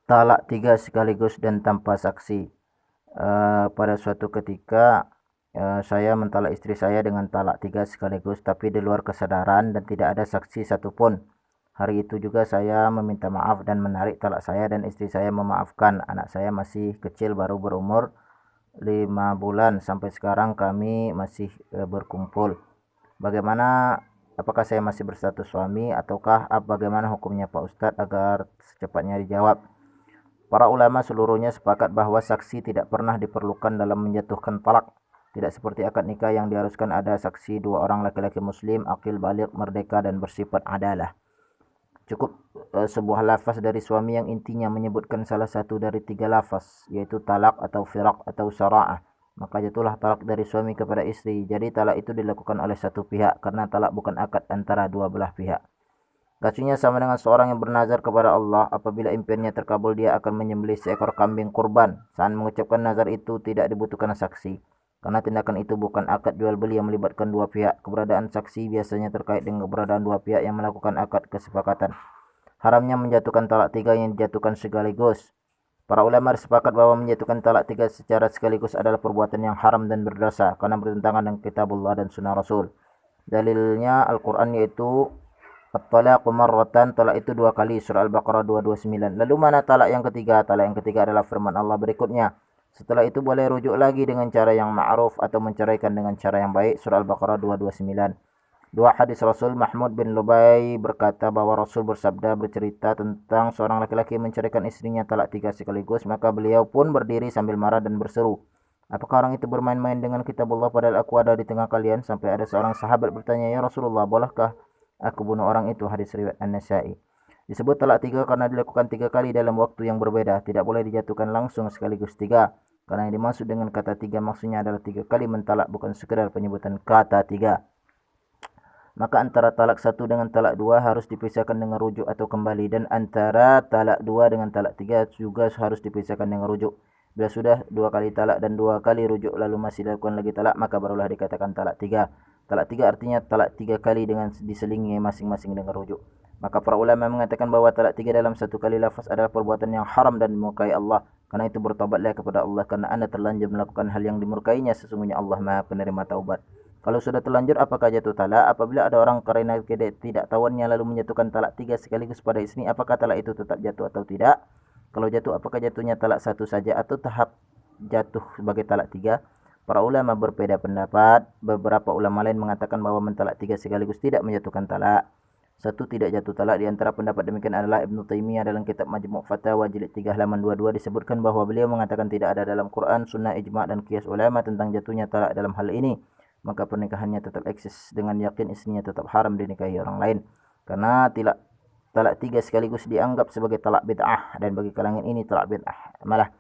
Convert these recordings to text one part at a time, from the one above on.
talak 3 sekaligus dan tanpa saksi. Pada suatu ketika saya mentalak istri saya dengan talak 3 sekaligus, tapi di luar kesadaran dan tidak ada saksi satupun. Hari itu juga saya meminta maaf dan menarik talak saya, dan istri saya memaafkan. Anak saya masih kecil, baru berumur 5 bulan. Sampai sekarang kami masih berkumpul. Apakah saya masih berstatus suami ataukah bagaimana hukumnya Pak Ustadz, agar secepatnya dijawab. Para ulama seluruhnya sepakat bahwa saksi tidak pernah diperlukan dalam menjatuhkan talak. Tidak seperti akad nikah yang diharuskan ada saksi 2 orang laki-laki muslim, akil, baligh, merdeka dan bersifat adalah. Cukup sebuah lafaz dari suami yang intinya menyebutkan salah satu dari 3 lafaz, yaitu talak atau firaq atau sara'ah, maka jatuhlah talak dari suami kepada istri. Jadi talak itu dilakukan oleh satu pihak, karena talak bukan akad antara dua belah pihak. Kasusnya sama dengan seorang yang bernazar kepada Allah. Apabila impiannya terkabul, dia akan menyembelih seekor kambing kurban. Saat mengucapkan nazar itu tidak dibutuhkan saksi, karena tindakan itu bukan akad jual beli yang melibatkan dua pihak. Keberadaan saksi biasanya terkait dengan keberadaan dua pihak yang melakukan akad kesepakatan. Haramnya menjatuhkan talak 3 yang dijatuhkan sekaligus. Para ulama sepakat bahwa menjatuhkan talak 3 secara sekaligus adalah perbuatan yang haram dan berdosa, karena bertentangan dengan kitabullah dan sunnah Rasul. Dalilnya Al-Quran, yaitu at-talaqu marratan, talak itu 2 kali, surah Al-Baqarah 229. Lalu mana talak yang ketiga? Talak yang ketiga adalah firman Allah berikutnya. Setelah itu boleh rujuk lagi dengan cara yang ma'ruf atau menceraikan dengan cara yang baik, surah Al-Baqarah 229. Dua hadis Rasul. Mahmud bin Lubai berkata bahwa Rasul bersabda, bercerita tentang seorang laki-laki menceraikan istrinya talak 3 sekaligus, maka beliau pun berdiri sambil marah dan berseru, apakah orang itu bermain-main dengan kitabullah padahal aku ada di tengah kalian? Sampai ada seorang sahabat bertanya, ya Rasulullah, bolehkah aku bunuh orang itu? Hadis riwayat An-Nasa'i. Disebut talak 3 karena dilakukan 3 kali dalam waktu yang berbeda. Tidak boleh dijatuhkan langsung sekaligus 3, karena yang dimaksud dengan kata 3 maksudnya adalah 3 kali mentalak, bukan sekedar penyebutan kata 3. Maka antara talak 1 dengan talak 2 harus dipisahkan dengan rujuk atau kembali, dan antara talak 2 dengan talak 3 juga harus dipisahkan dengan rujuk. Bila sudah 2 kali talak dan 2 kali rujuk lalu masih dilakukan lagi talak, maka barulah dikatakan talak 3. Talak 3 artinya talak 3 kali dengan diselingi masing-masing dengan rujuk. Maka para ulama mengatakan bahwa talak 3 dalam satu kali lafaz adalah perbuatan yang haram dan dimurkai Allah. Karena itu bertobatlah kepada Allah, karena anda terlanjur melakukan hal yang dimurkainya. Sesungguhnya Allah Maha penerima taubat. Kalau sudah terlanjur, apakah jatuh talak? Apabila ada orang karena tidak tahuannya lalu menjatuhkan talak 3 sekaligus pada istri, apakah talak itu tetap jatuh atau tidak? Kalau jatuh, apakah jatuhnya talak 1 saja atau tahap jatuh sebagai talak 3? Para ulama berbeda pendapat. Beberapa ulama lain mengatakan bahwa mentalak 3 sekaligus tidak menjatuhkan talak. 1 tidak jatuh talak. Di antara pendapat demikian adalah Ibnu Taimiyah dalam kitab Majmu' Fatawa jilid 3 halaman 22, disebutkan bahwa beliau mengatakan tidak ada dalam Quran, sunnah, ijma' dan qiyas ulama tentang jatuhnya talak dalam hal ini. Maka pernikahannya tetap eksis dengan yakin istrinya tetap haram dinikahi orang lain, karena talak 3 sekaligus dianggap sebagai talak bid'ah, dan bagi kalangan ini talak bid'ah malah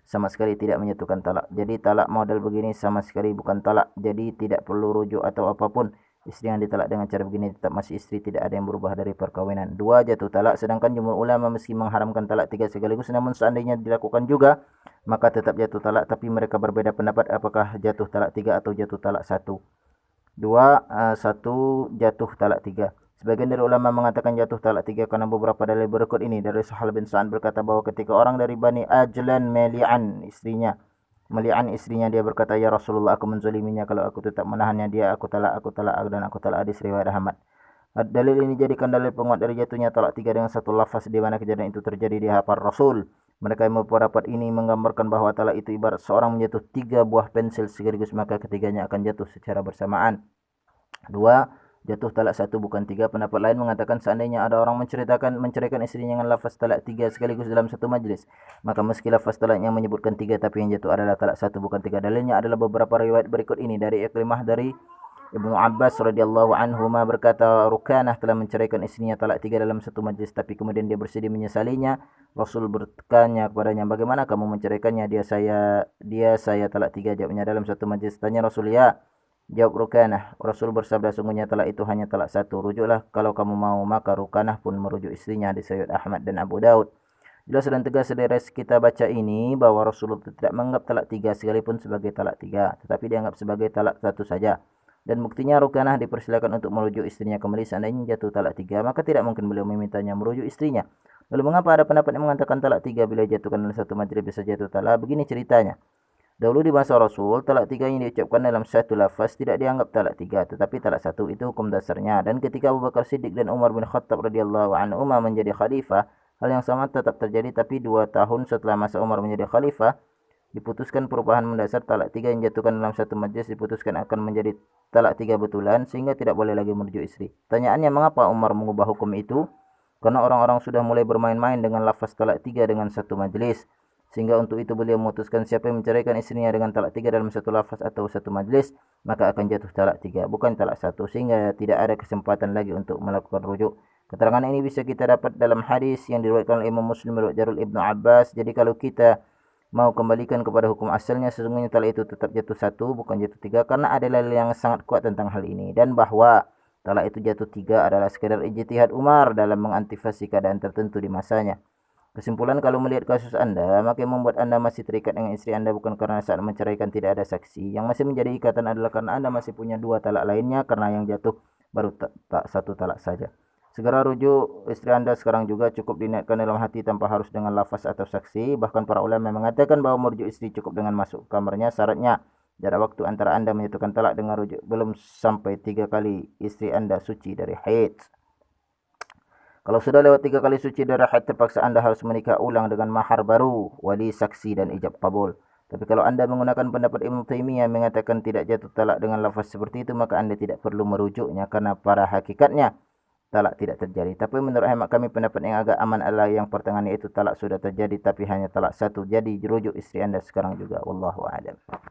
sama sekali tidak menyatukan talak. Jadi talak model begini sama sekali bukan talak, jadi tidak perlu rujuk atau apapun. Istri yang ditalak dengan cara begini tetap masih istri, tidak ada yang berubah dari perkawinan. 2 jatuh talak. Sedangkan jumhur ulama meski mengharamkan talak 3 sekaligus, namun seandainya dilakukan juga maka tetap jatuh talak, tapi mereka berbeda pendapat apakah jatuh talak 3 atau jatuh talak 1. 1 jatuh talak 3. Sebagian dari ulama mengatakan jatuh talak 3 karena beberapa dalil berikut ini. Dari Sahal bin Sa'ad berkata bahwa ketika orang dari Bani Ajlan meli'an istrinya, dia berkata, ya Rasulullah, aku menzaliminya, kalau aku tetap menahannya dia, aku talak dan aku talak. Hadis riwayat Ahmad. Dalil ini jadikan dalil penguat dari jatuhnya talak 3 dengan satu lafaz, di mana kejadian itu terjadi di hadapan Rasul. Mereka yang berpendapat ini menggambarkan bahwa talak itu ibarat seorang menjatuh 3 buah pensil sekaligus, maka ketiganya akan jatuh secara bersamaan. 2 jatuh talak 1 bukan 3. Pendapat lain mengatakan seandainya ada orang menceraikan istrinya dengan lafaz talak 3 sekaligus dalam satu majlis, maka meski lafaz talaknya menyebutkan 3, tapi yang jatuh adalah talak 1 bukan 3. Dalilnya adalah beberapa riwayat berikut ini. Dari Ikrimah dari Ibnu Abbas radhiyallahu anhuma berkata, Rukanah telah menceraikan istrinya talak 3 dalam satu majlis, tapi kemudian dia bersedih menyesalinya. Rasul bertanya kepadanya, bagaimana kamu menceraikannya? Dia saya talak 3, jawabnya, dalam satu majlis. Tanya Rasul, ya, jawab Rukanah. Rasul bersabda, sungguhnya talak itu hanya talak 1. Rujuklah kalau kamu mau. Maka Rukanah pun merujuk istrinya. Di riwayat Ahmad dan Abu Daud. Jelas dan tegas dari kita baca ini bahwa Rasulullah tidak menganggap talak 3 sekalipun sebagai talak 3, tetapi dianggap sebagai talak 1 saja. Dan buktinya Rukanah dipersilakan untuk merujuk istrinya kembali seandainya jatuh talak 3, maka tidak mungkin beliau memintanya merujuk istrinya. Lalu mengapa ada pendapat yang mengatakan talak 3 bila jatuhkan dalam satu majlis bisa jatuh talak? Begini ceritanya. Dahulu di masa Rasul, talak 3 yang diucapkan dalam satu lafaz tidak dianggap talak 3, tetapi talak 1 itu hukum dasarnya. Dan ketika Abu Bakar Siddiq dan Umar bin Khattab radhiyallahu anhuma menjadi khalifah, hal yang sama tetap terjadi, tapi 2 tahun setelah masa Umar menjadi khalifah, diputuskan perubahan mendasar. Talak 3 yang dijatuhkan dalam satu majlis diputuskan akan menjadi talak 3 betulan, sehingga tidak boleh lagi merujuk istri. Pertanyaannya, mengapa Umar mengubah hukum itu? Karena orang-orang sudah mulai bermain-main dengan lafaz talak 3 dengan satu majlis, sehingga untuk itu beliau memutuskan siapa yang menceraikan istrinya dengan talak 3 dalam satu lafaz atau satu majlis, maka akan jatuh talak 3, bukan talak 1, sehingga tidak ada kesempatan lagi untuk melakukan rujuk. Keterangan ini bisa kita dapat dalam hadis yang diriwayatkan oleh Imam Muslim dari Jarul Ibnu Abbas. Jadi kalau kita mau kembalikan kepada hukum asalnya, sesungguhnya talak itu tetap jatuh 1, bukan jatuh 3, karena ada dalil yang sangat kuat tentang hal ini, dan bahwa talak itu jatuh 3 adalah sekadar ijtihad Umar dalam mengantisipasi keadaan tertentu di masanya. Kesimpulan, kalau melihat kasus Anda, maka yang membuat Anda masih terikat dengan istri Anda bukan karena saat menceraikan tidak ada saksi. Yang masih menjadi ikatan adalah karena Anda masih punya 2 talak lainnya, karena yang jatuh baru tak 1 talak saja. Segera rujuk istri Anda sekarang juga, cukup diniatkan dalam hati tanpa harus dengan lafaz atau saksi. Bahkan para ulama mengatakan bahwa merujuk istri cukup dengan masuk kamarnya. Syaratnya jarak waktu antara Anda menyatukan talak dengan rujuk belum sampai 3 kali istri Anda suci dari haid. Kalau sudah lewat 3 kali suci dari haid, terpaksa Anda harus menikah ulang dengan mahar baru, wali, saksi, dan ijab kabul. Tapi kalau Anda menggunakan pendapat Ibnu Taimiyah yang mengatakan tidak jatuh talak dengan lafaz seperti itu, maka Anda tidak perlu merujuknya, karena pada hakikatnya talak tidak terjadi. Tapi menurut hemat kami, pendapat yang agak aman adalah yang pertengahan, yaitu talak sudah terjadi tapi hanya talak 1. Jadi rujuk istri Anda sekarang juga. Wallahu a'lam.